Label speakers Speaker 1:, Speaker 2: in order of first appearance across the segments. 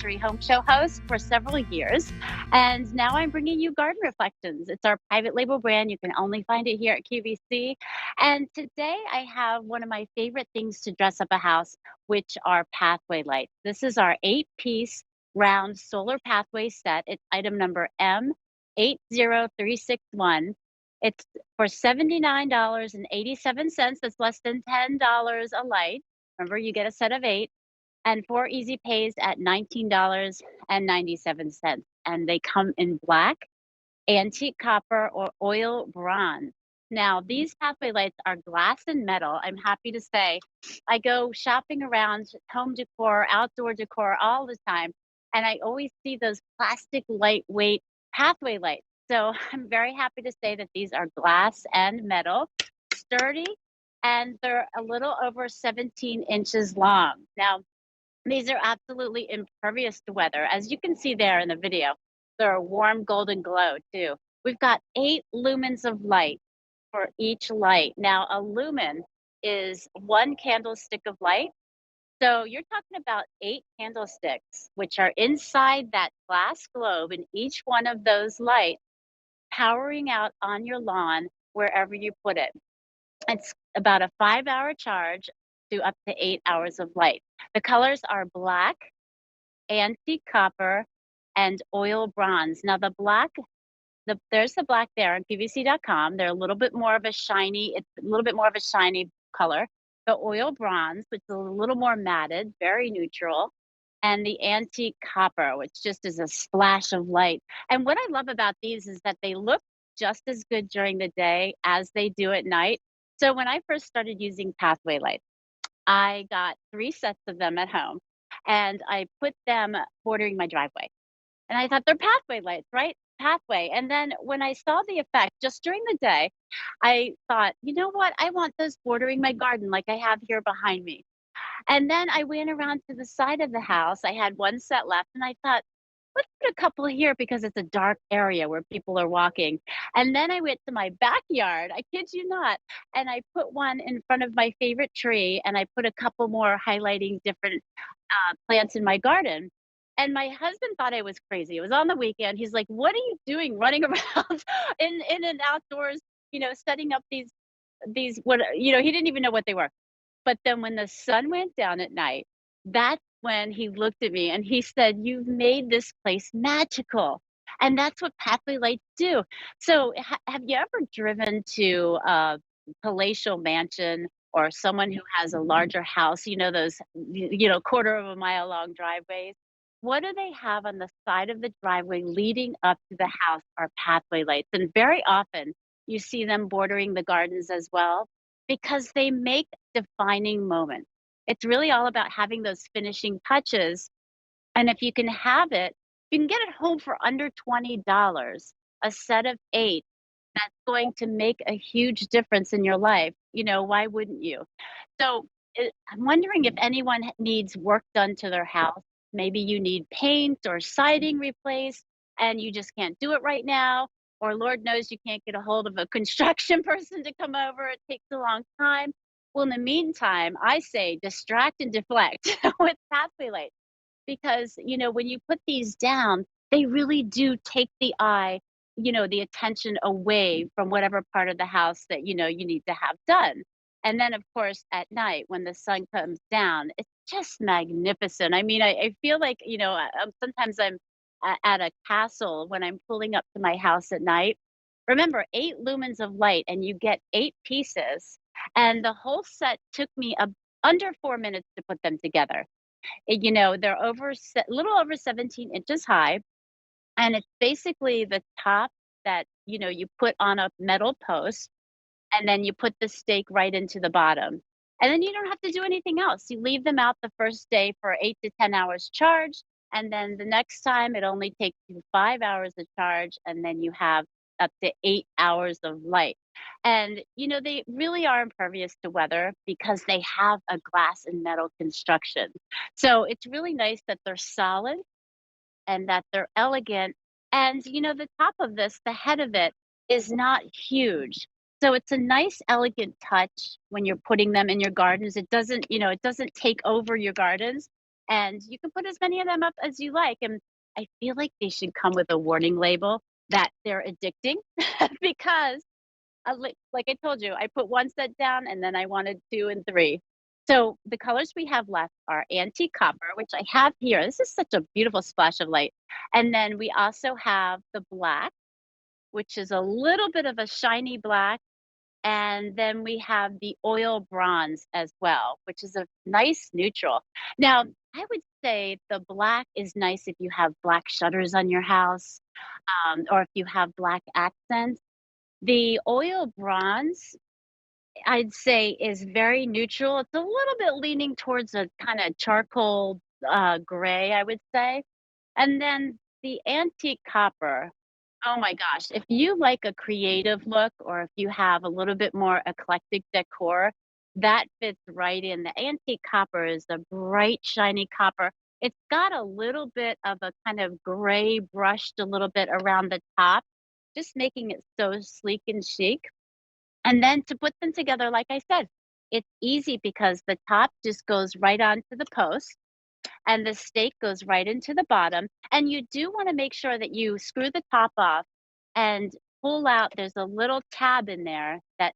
Speaker 1: luxury home show host for several years, and now I'm bringing you Garden Reflections. It's our private label brand. You can only find it here at QVC. And today I have one of my favorite things to dress up a house, which are pathway lights. This is our 8-piece round solar pathway set. It's item number M80361. It's for $79.87. That's less than $10 a light. Remember, you get a set of 8 and 4 easy pays at $19.97. And they come in black, antique copper, or oil bronze. Now, these pathway lights are glass and metal. I'm happy to say I go shopping around home decor, outdoor decor all the time, and I always see those plastic lightweight pathway lights. So I'm very happy to say that these are glass and metal, sturdy, and they're a little over 17 inches long. Now, these are absolutely impervious to weather. As you can see there in the video, they're a warm golden glow too. We've got 8 lumens of light for each light. Now, a lumen is 1 candlestick of light. So you're talking about 8 candlesticks, which are inside that glass globe, and each one of those lights powering out on your lawn wherever you put it. It's about a 5-hour charge to up to 8 hours of light. The colors are black, antique copper, and oil bronze. Now there's the black there on QVC.com. They're a little bit more of a shiny, it's a little bit more of a shiny color. The oil bronze, which is a little more matted, very neutral, and the antique copper, which just is a splash of light. And what I love about these is that they look just as good during the day as they do at night. So when I first started using pathway lights, I got 3 sets of them at home, and I put them bordering my driveway. And I thought they're pathway lights, right? Pathway. And then when I saw the effect just during the day, I thought, you know what? I want those bordering my garden like I have here behind me. And then I went around to the side of the house. I had 1 set left, and I thought, let's put a couple here because it's a dark area where people are walking. And then I went to my backyard, I kid you not, and I put one in front of my favorite tree, and I put a couple more highlighting different plants in my garden. And my husband thought I was crazy. It was on the weekend. He's like, "What are you doing running around in and outdoors, setting up these what he didn't even know what they were." But then when the sun went down at night, that's when he looked at me and he said, "You've made this place magical." And that's what pathway lights do. So, have you ever driven to a palatial mansion or someone who has a larger house, those, quarter of a mile long driveways? What do they have on the side of the driveway leading up to the house are pathway lights. And very often you see them bordering the gardens as well because they make defining moments. It's really all about having those finishing touches. And if you can have it, you can get it home for under $20, a set of 8 that's going to make a huge difference in your life. Why wouldn't you? So I'm wondering if anyone needs work done to their house. Maybe you need paint or siding replaced and you just can't do it right now. Or Lord knows you can't get a hold of a construction person to come over. It takes a long time. Well, in the meantime, I say distract and deflect with pathway lights because, when you put these down, they really do take the eye, the attention away from whatever part of the house that, you need to have done. And then, of course, at night when the sun comes down, it's just magnificent. I mean, I feel like, sometimes I'm at a castle when I'm pulling up to my house at night. Remember, 8 lumens of light, and you get 8 pieces. And the whole set took me under 4 minutes to put them together. They're little over 17 inches high, and it's basically the top that you put on a metal post, and then you put the stake right into the bottom. And then you don't have to do anything else. You leave them out the first day for 8 to 10 hours charge, and then the next time it only takes you 5 hours to charge, and then you have up to 8 hours of light. And they really are impervious to weather because they have a glass and metal construction. So it's really nice that they're solid and that they're elegant. And the top of this, the head of it, is not huge. So it's a nice, elegant touch when you're putting them in your gardens. It doesn't take over your gardens. And you can put as many of them up as you like, and I feel like they should come with a warning label that they're addicting because like I told you, I put 1 set down and then I wanted 2 and 3. So, the colors we have left are antique copper, which I have here. This is such a beautiful splash of light. And then we also have the black, which is a little bit of a shiny black, and then we have the oil bronze as well, which is a nice neutral. Now, I would say the black is nice if you have black shutters on your house, or if you have black accents. The oil bronze, I'd say, is very neutral. It's a little bit leaning towards a kinda charcoal, gray, I would say. And then the antique copper, oh my gosh, if you like a creative look or if you have a little bit more eclectic decor, that fits right in. The antique copper is a bright, shiny copper. It's got a little bit of a kind of gray brushed a little bit around the top, just making it so sleek and chic. And then to put them together, like I said, it's easy because the top just goes right onto the post and the stake goes right into the bottom. And you do want to make sure that you screw the top off and pull out. There's a little tab in there that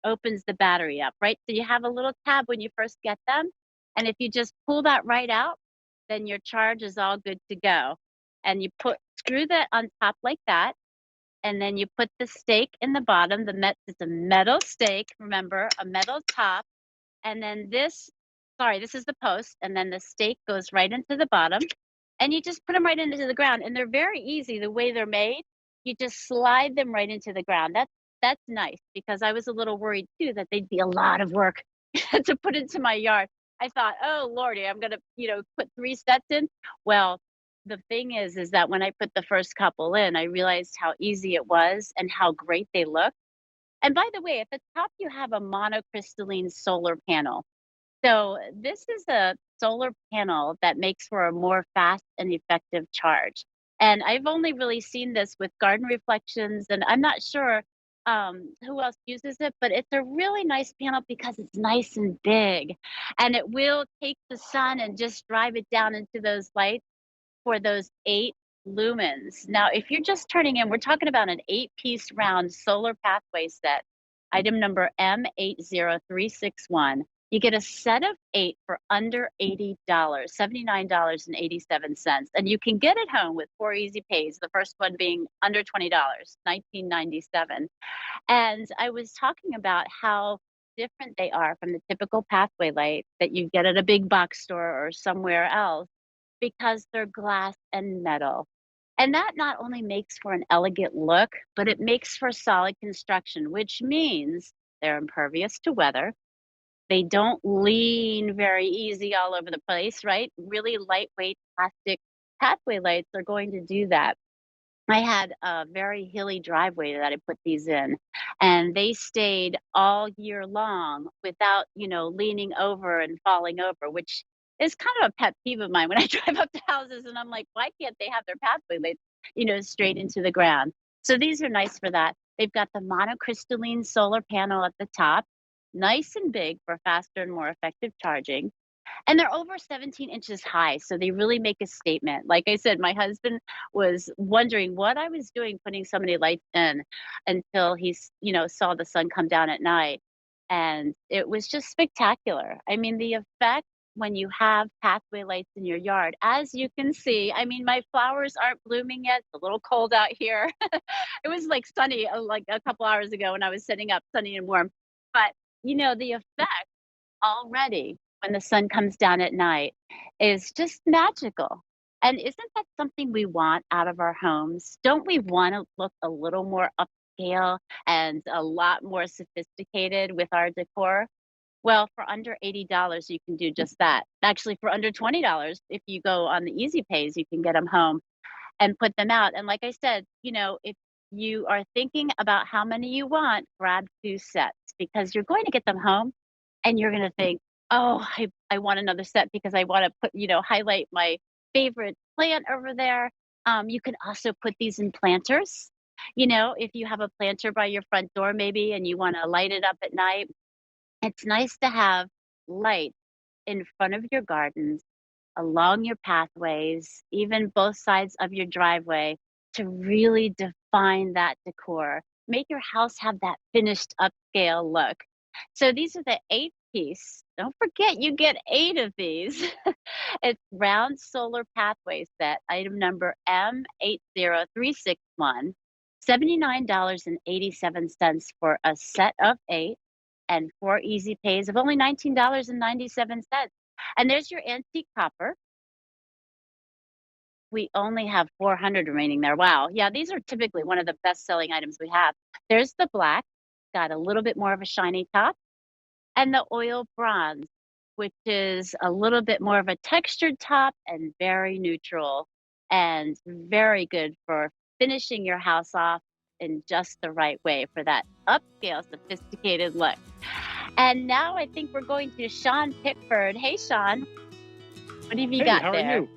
Speaker 1: opens the battery up, right? So you have a little tab when you first get them, and if you just pull that right out, then your charge is all good to go. And you put screw that on top like that, and then you put the stake in the bottom. It's a metal stake, remember, a metal top, and then this is the post, and then the stake goes right into the bottom, and you just put them right into the ground, and they're very easy the way they're made. You just slide them right into the ground. That's nice because I was a little worried too that they'd be a lot of work to put into my yard. I thought, "Oh, lordy, I'm gonna, put 3 sets in." Well, the thing is that when I put the first couple in, I realized how easy it was and how great they look. And by the way, at the top, you have a monocrystalline solar panel. So this is a solar panel that makes for a more fast and effective charge. And I've only really seen this with garden reflections, and I'm not sure who else uses it, but it's a really nice panel because it's nice and big, and it will take the sun and just drive it down into those lights for those 8 lumens. Now, if you're just turning in, we're talking about an 8-piece round solar pathway set, item number M80361. You get a set of 8 for under $80, $79.87, and you can get it home with 4 easy pays, the first one being under $20, 1997. And I was talking about how different they are from the typical pathway light that you get at a big box store or somewhere else because they're glass and metal. And that not only makes for an elegant look, but it makes for solid construction, which means they're impervious to weather. They don't lean very easy all over the place, right? Really lightweight plastic pathway lights are going to do that. I had a very hilly driveway that I put these in, and they stayed all year long without, leaning over and falling over, which is kind of a pet peeve of mine when I drive up to houses and I'm like, why can't they have their pathway laid, straight into the ground? So these are nice for that. They've got the monocrystalline solar panel at the top, nice and big for faster and more effective charging. And they're over 17 inches high, so they really make a statement. Like I said, my husband was wondering what I was doing putting so many lights in until saw the sun come down at night. And it was just spectacular. I mean, the effect when you have pathway lights in your yard, as you can see, I mean, my flowers aren't blooming yet. It's a little cold out here. It was like sunny, like a couple hours ago when I was sitting up, sunny and warm. But, the effect already when the sun comes down at night is just magical. And isn't that something we want out of our homes? Don't we want to look a little more upscale and a lot more sophisticated with our decor? Well, for under $80, you can do just that. Actually, for under $20, if you go on the easy pays, you can get them home and put them out. And like I said, if you are thinking about how many you want, grab 2 sets because you're going to get them home and you're going to think, oh, I want another set because I want to highlight my favorite plant over there. You can also put these in planters. If you have a planter by your front door, maybe, and you want to light it up at night, it's nice to have light in front of your gardens along your pathways, even both sides of your driveway to really define that decor. Make your house have that finished upscale look. So these are the 8 piece. Don't forget, you get 8 of these. It's round solar pathway set, item number M80361, $79.87 for a set of 8 and 4 easy pays of only $19.97. And there's your antique copper. We only have 400 remaining there. Wow. Yeah, these are typically one of the best selling items we have. There's the black, got a little bit more of a shiny top, and the oil bronze, which is a little bit more of a textured top and very neutral and very good for finishing your house off in just the right way for that upscale, sophisticated look. And now I think we're going to Sean Pickford. Hey, Sean, what have you
Speaker 2: Hey,
Speaker 1: got
Speaker 2: how are
Speaker 1: there?
Speaker 2: you?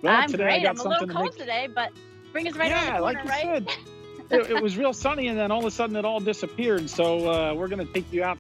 Speaker 2: Well,
Speaker 1: I'm
Speaker 2: today I
Speaker 1: great.
Speaker 2: got
Speaker 1: I'm a little
Speaker 2: something to
Speaker 1: cold
Speaker 2: make.
Speaker 1: today, but spring is right around the
Speaker 2: Yeah,
Speaker 1: corner,
Speaker 2: like you
Speaker 1: right?
Speaker 2: said, it was real sunny, and then all of a sudden it all disappeared. So we're going to take you out